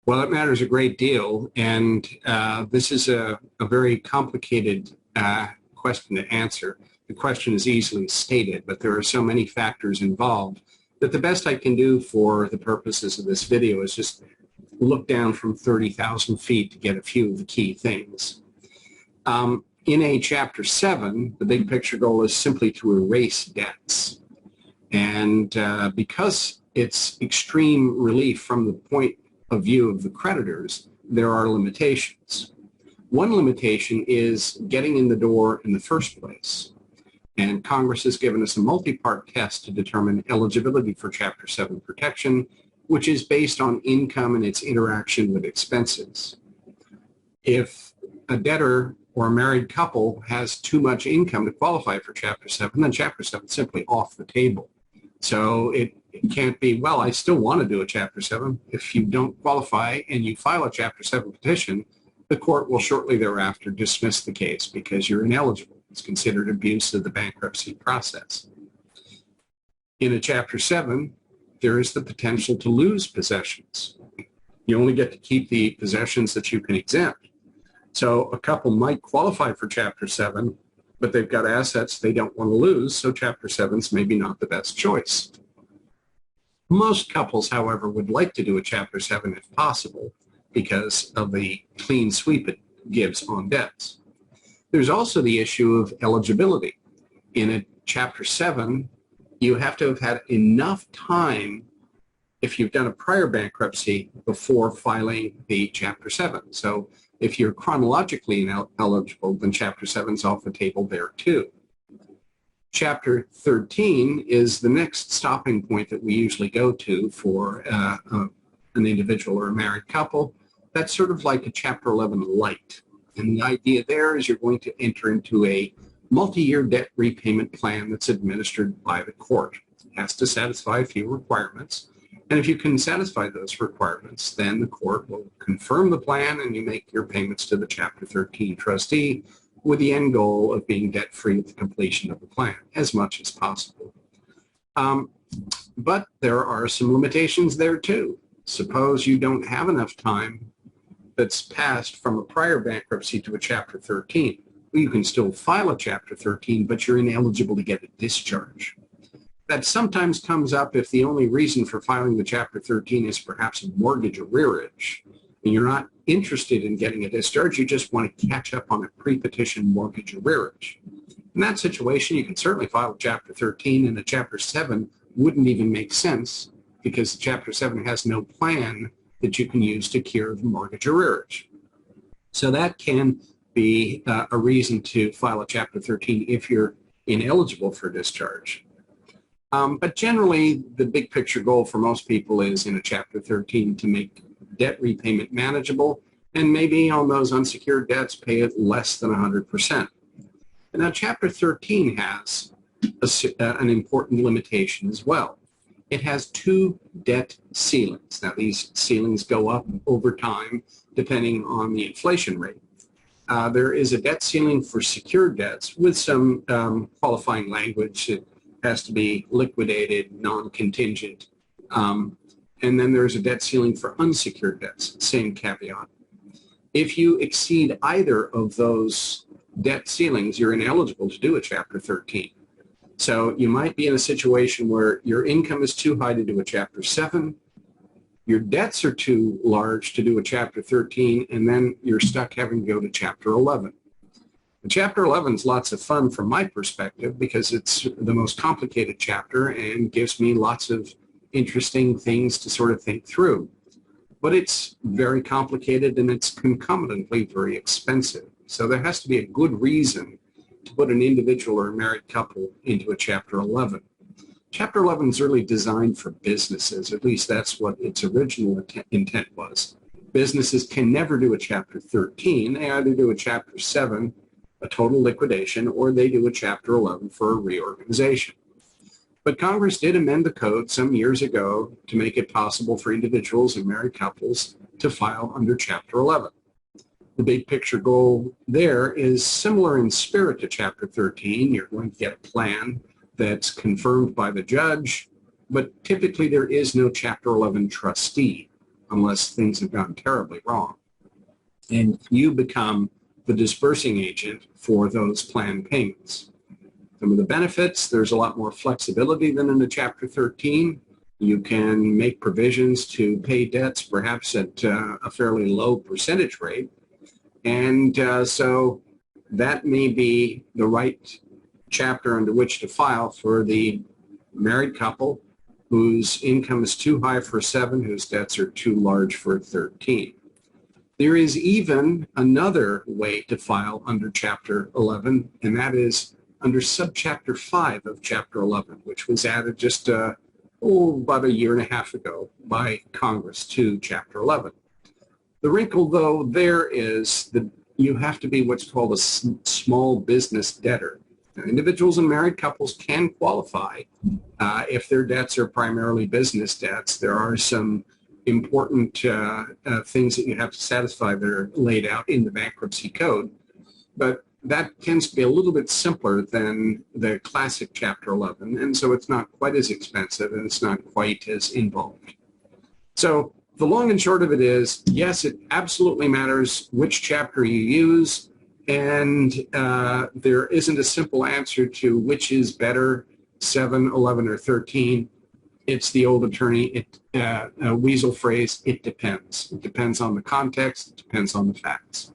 Well, it matters a great deal, and this is a very complicated question to answer. The question is easily stated, but there are so many factors involved that the best I can do for the purposes of this video is just look down from 30,000 feet to get a few of the key things. In a Chapter 7, the big picture goal is simply to erase debts. And because it's extreme relief from the point of view of the creditors, there are limitations. One limitation is getting in the door in the first place. And Congress has given us a multi-part test to determine eligibility for Chapter 7 protection, which is based on income and its interaction with expenses. If a debtor or a married couple has too much income to qualify for Chapter 7, then Chapter 7 is simply off the table. So it can't be, well, I still want to do a Chapter 7. If you don't qualify and you file a Chapter 7 petition, the court will shortly thereafter dismiss the case because you're ineligible. It's considered abuse of the bankruptcy process. In a Chapter 7, there is the potential to lose possessions. You only get to keep the possessions that you can exempt. So a couple might qualify for Chapter 7, but they've got assets they don't want to lose, so Chapter 7 is maybe not the best choice. Most couples, however, would like to do a Chapter 7 if possible because of the clean sweep it gives on debts. There's also the issue of eligibility. In a Chapter 7, you have to have had enough time if you've done a prior bankruptcy before filing the Chapter 7. So if you're chronologically ineligible, then Chapter 7 is off the table there too. Chapter 13 is the next stopping point that we usually go to for an individual or a married couple. That's sort of like a Chapter 11 light. And the idea there is you're going to enter into a multi-year debt repayment plan that's administered by the court. It has to satisfy a few requirements. And if you can satisfy those requirements, then the court will confirm the plan and you make your payments to the Chapter 13 trustee with the end goal of being debt-free at the completion of the plan, as much as possible. But there are some limitations there too. Suppose you don't have enough time that's passed from a prior bankruptcy to a Chapter 13. Well, you can still file a Chapter 13, but you're ineligible to get a discharge. That sometimes comes up if the only reason for filing the Chapter 13 is perhaps a mortgage arrearage, and you're not interested in getting a discharge, you just want to catch up on a pre-petition mortgage arrearage. In that situation, you can certainly file a Chapter 13, and a Chapter 7 wouldn't even make sense because Chapter 7 has no plan that you can use to cure the mortgage arrearage. So that can be a reason to file a Chapter 13 if you're ineligible for discharge. But generally, the big picture goal for most people is in a Chapter 13 to make debt repayment manageable and maybe on those unsecured debts pay it less than 100%. And now Chapter 13 has an important limitation as well. It has two debt ceilings. Now these ceilings go up over time depending on the inflation rate. There is a debt ceiling for secured debts with some qualifying language. It has to be liquidated, non-contingent. And then there's a debt ceiling for unsecured debts, same caveat. If you exceed either of those debt ceilings, you're ineligible to do a Chapter 13. So you might be in a situation where your income is too high to do a Chapter 7, your debts are too large to do a Chapter 13, and then you're stuck having to go to Chapter 11. The Chapter 11 is lots of fun from my perspective because it's the most complicated chapter and gives me lots of interesting things to sort of think through. But it's very complicated and it's concomitantly very expensive. So there has to be a good reason to put an individual or a married couple into a Chapter 11. Chapter 11 is really designed for businesses, at least that's what its original intent was. Businesses can never do a Chapter 13. They either do a Chapter 7, a total liquidation, or they do a Chapter 11 for a reorganization. But Congress did amend the code some years ago to make it possible for individuals and married couples to file under Chapter 11. The big picture goal there is similar in spirit to Chapter 13. You're going to get a plan that's confirmed by the judge, but typically there is no Chapter 11 trustee unless things have gone terribly wrong. And you become the dispersing agent for those planned payments. Some of the benefits, there's a lot more flexibility than in the Chapter 13. You can make provisions to pay debts perhaps at a fairly low percentage rate. And so that may be the right chapter under which to file for the married couple whose income is too high for 7, whose debts are too large for 13. There is even another way to file under Chapter 11, and that is under Subchapter 5 of Chapter 11, which was added just about a year and a half ago by Congress to Chapter 11. The wrinkle, though, there is that you have to be what's called a small business debtor. Now, individuals and married couples can qualify if their debts are primarily business debts. There are some important things that you have to satisfy that are laid out in the bankruptcy code, but that tends to be a little bit simpler than the classic Chapter 11, and so it's not quite as expensive and it's not quite as involved. So the long and short of it is, yes, it absolutely matters which chapter you use, and there isn't a simple answer to which is better, 7, 11, or 13. It's the old attorney weasel phrase, it depends. It depends on the context, it depends on the facts.